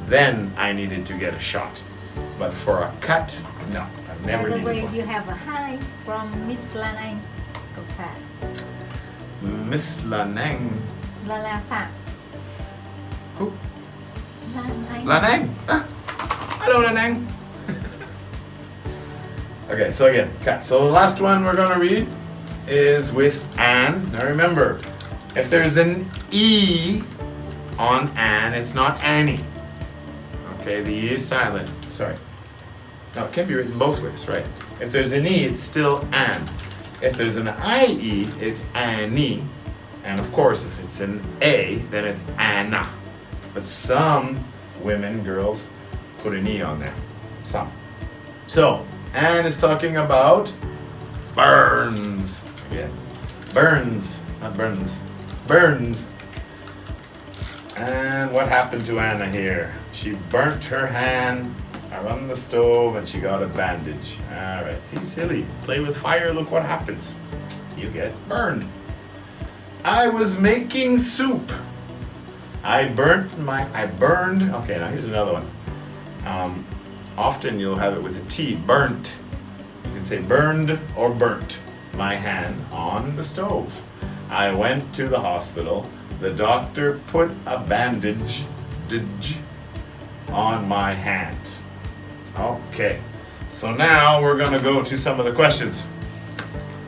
Then I needed to get a shot. But for a cut, no, I've never By the needed way, one. you have a hi from Miss Lanang. Miss Lanang. La Phạm. Who? Lanang. Lanang. Ah, hello, Lanang. Okay, so again, cut. So the last one we're going to read is with an. Now remember, if there's an E on an, it's not Annie. Okay, the E is silent. Sorry. No, it can be written both ways, right? If there's an E, it's still an. If there's an IE, it's Annie. And of course, if it's an A, then it's Anna. But some women, girls, put an E on there. Some. So, Anne is talking about burns. Again. Burns, not burns. Burns. And what happened to Anna here? She burnt her hand around the stove and she got a bandage. Alright, see, silly. Play with fire, look what happens. You get burned. I was making soup. I burned, okay, now here's another one. Often you'll have it with a T, burnt. You can say burned or burnt my hand on the stove. I went to the hospital. The doctor put a bandage on my hand. Okay, so now we're gonna go to some of the questions.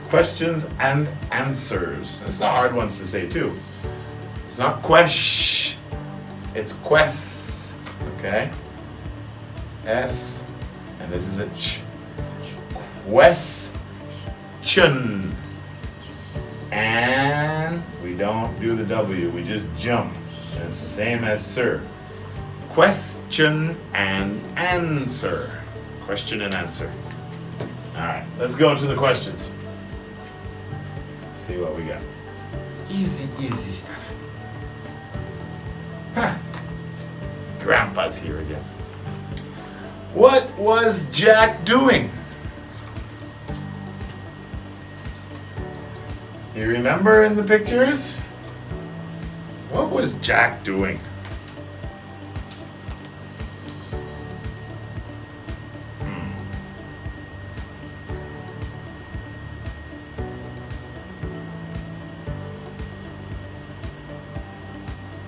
Questions and answers. It's the hard ones to say too. It's not question, it's quest, okay? S, and this is a ch. Question. And we don't do the W, we just jump. And it's the same as sir. Question and answer. Question and answer. Alright, let's go into the questions. See what we got. Easy, easy stuff. Huh. Grandpa's here again. What was Jack doing? You remember in the pictures? What was Jack doing?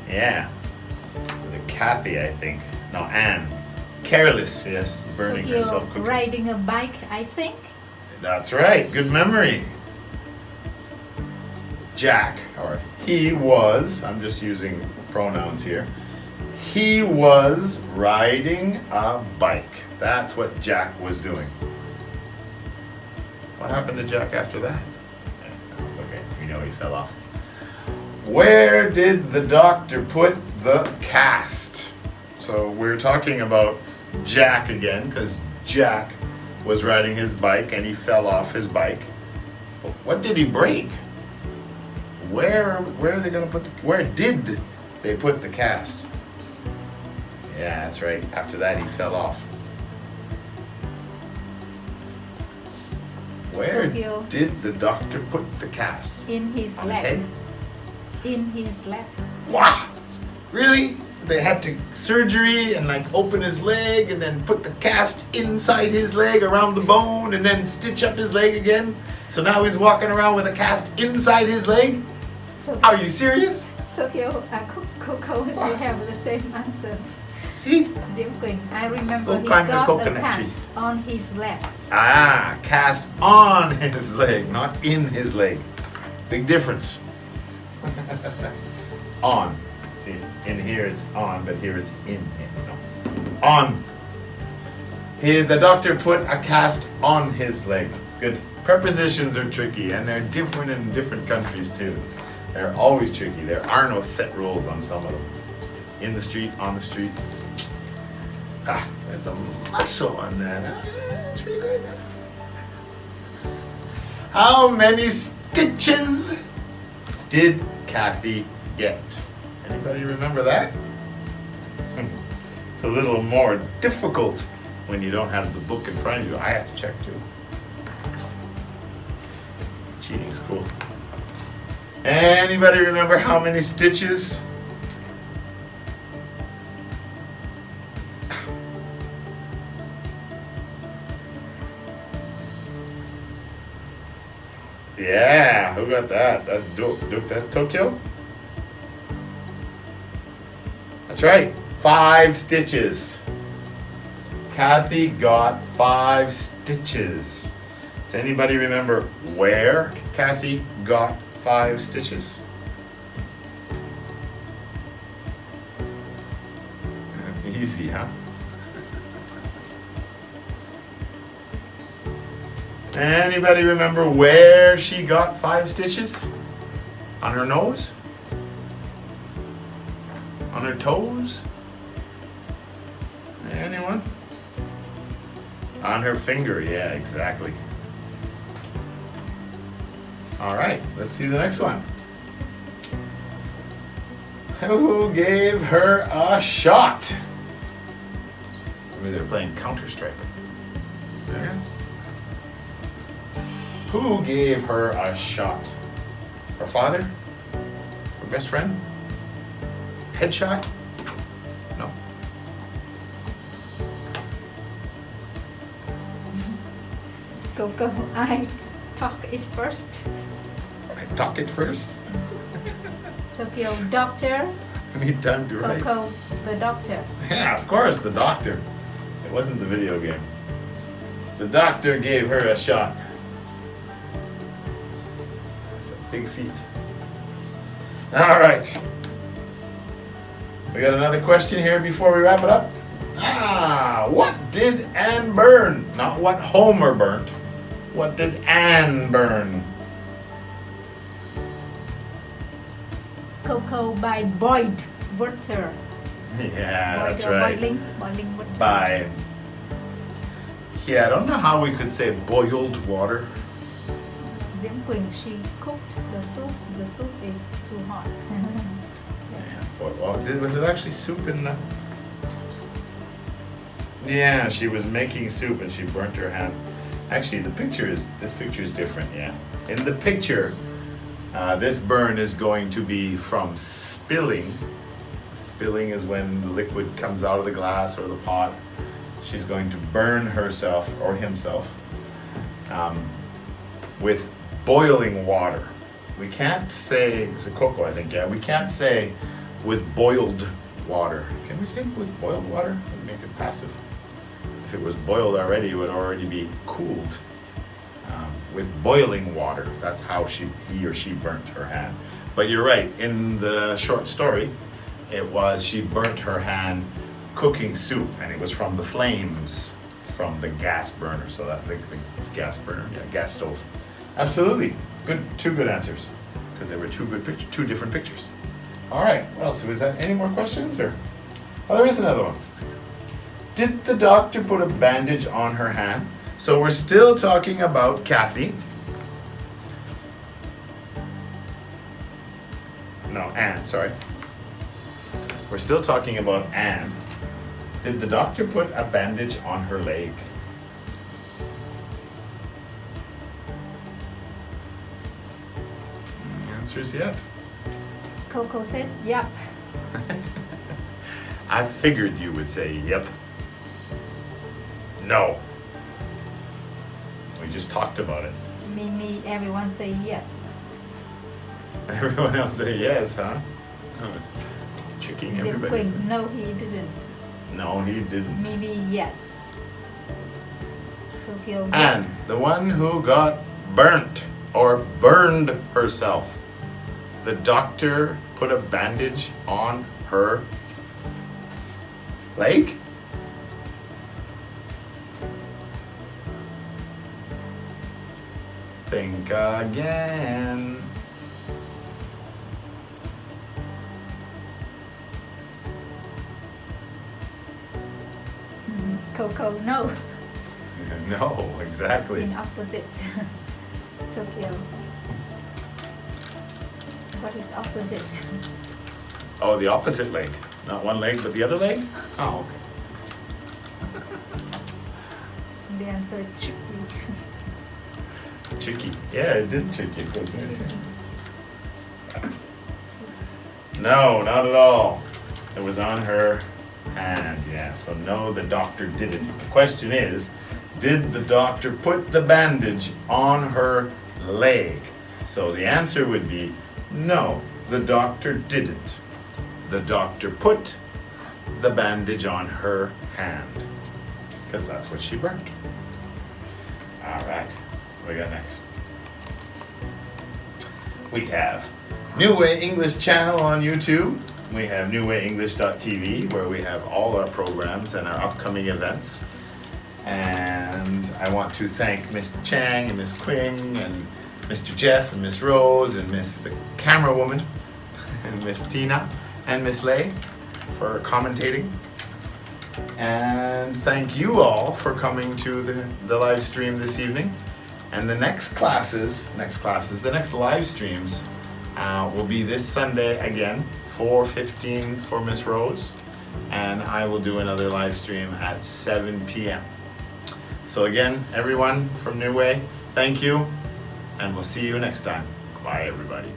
Yeah. Was it Kathy, I think? No, Anne. Careless, yes, burning So you're herself cooking. riding a bike, I think. That's right, good memory. Jack, or he was, I'm just using pronouns here. He was riding a bike. That's what Jack was doing. What happened to Jack after that? It's okay, we know he fell off. Where did the doctor put the cast? So we're talking about Jack again, because Jack was riding his bike and he fell off his bike. But what did he break? Where are they gonna put where did they put the cast? Yeah, that's right. After that he fell off. Where did the doctor put the cast? In his On leg. his head? In his leg. Wow! Really? They had to surgery and like open his leg and then put the cast inside his leg around the bone and then stitch up his leg again? So now he's walking around with a cast inside his leg? Are you serious? Tokyo, Coco, you have the same answer. See? Diễm Quỳnh, I remember Go he climb the got a coconut cast tree. on his leg. Ah, cast on his leg, not in his leg. Big difference. On. See, in here it's on, but here it's in him. No. On. The doctor put a cast on his leg. Good. Prepositions are tricky, and they're different in different countries too. They're always tricky. There are no set rules on some of them. In the street, on the street. Ah, there's the muscle on that. That's pretty good. How many stitches did Kathy get? Anybody remember that? It's a little more difficult when you don't have the book in front of you. I have to check too. Cheating's cool. Anybody remember how many stitches? Yeah, who got that? That's Duke. That's Tokyo? That's right, 5 stitches. Kathy got 5 stitches. Does anybody remember where Kathy got 5 stitches? Easy, huh? Anybody remember where she got 5 stitches? On her nose? On her toes? Anyone? On her finger, yeah, exactly. All right, let's see the next one. Who gave her a shot? Maybe they're playing Counter-Strike. Yeah. Who gave her a shot? Her father? Her best friend? Headshot? No. Coco, I talk it first. I talk it first. Tokyo doctor. I need time to write. Coco, the doctor. Yeah, of course, the doctor. It wasn't the video game. The doctor gave her a shot. That's a big feat. All right. We got another question here before we wrap it up. What did Anne burn? Not what Homer burnt. What did Anne burn? Coco by boiled water. Yeah, that's Boiled or right. Boiling water. By. Yeah, I don't know how we could say boiled water. Diễm Quỳnh, she cooked the soup. The soup is too hot. Was it actually soup in the... Yeah, she was making soup and she burnt her hand. Actually, this picture is different, yeah. In the picture, this burn is going to be from spilling. Spilling is when the liquid comes out of the glass or the pot. She's going to burn herself or himself with boiling water. We can't say, it's a cocoa, I think, yeah. We can't say with boiled water. Can we say with boiled water? That would make it passive. If it was boiled already, it would already be cooled. With boiling water, that's how he or she burnt her hand. But you're right, in the short story, it was she burnt her hand cooking soup, and it was from the flames from the gas burner. So that the gas burner, yeah, gas stove. Absolutely, good, two good answers, because there were two different pictures. All right, what else? Was that any more questions or? Oh, there is another one. Did the doctor put a bandage on her hand? So we're still talking about Kathy. No, Anne, sorry. We're still talking about Anne. Did the doctor put a bandage on her leg? Any answers yet? Coco said, yep. I figured you would say yep. No. We just talked about it. Me, everyone say yes. Everyone else say yes, huh? Oh, tricking Diễm everybody. Quỳnh, no, he didn't. No, he didn't. Maybe yes. Tokyo. And the one who got burnt or burned herself. The doctor put a bandage on her leg? Think again. Coco, no. No, exactly. In opposite. Tokyo. What is opposite? Oh, the opposite leg. Not one leg, but the other leg? Oh, okay. The answer is tricky. Tricky. Yeah, it did trick you. No, not at all. It was on her hand, yeah. So no, the doctor didn't. The question is, did the doctor put the bandage on her leg? So the answer would be, no, the doctor didn't. The doctor put the bandage on her hand, because that's what she burnt. All right, what do we got next? We have Newway English channel on YouTube. We have newwayenglish.tv, where we have all our programs and our upcoming events. And I want to thank Miss Chang and Miss Quing and Mr. Jeff and Miss Rose and Miss the camera woman and Miss Tina and Miss Lay for commentating. And thank you all for coming to the live stream this evening. And the next live streams will be this Sunday again, 4:15 for Miss Rose. And I will do another live stream at 7 p.m. So again, everyone from Newway, thank you. And we'll see you next time. Bye, everybody.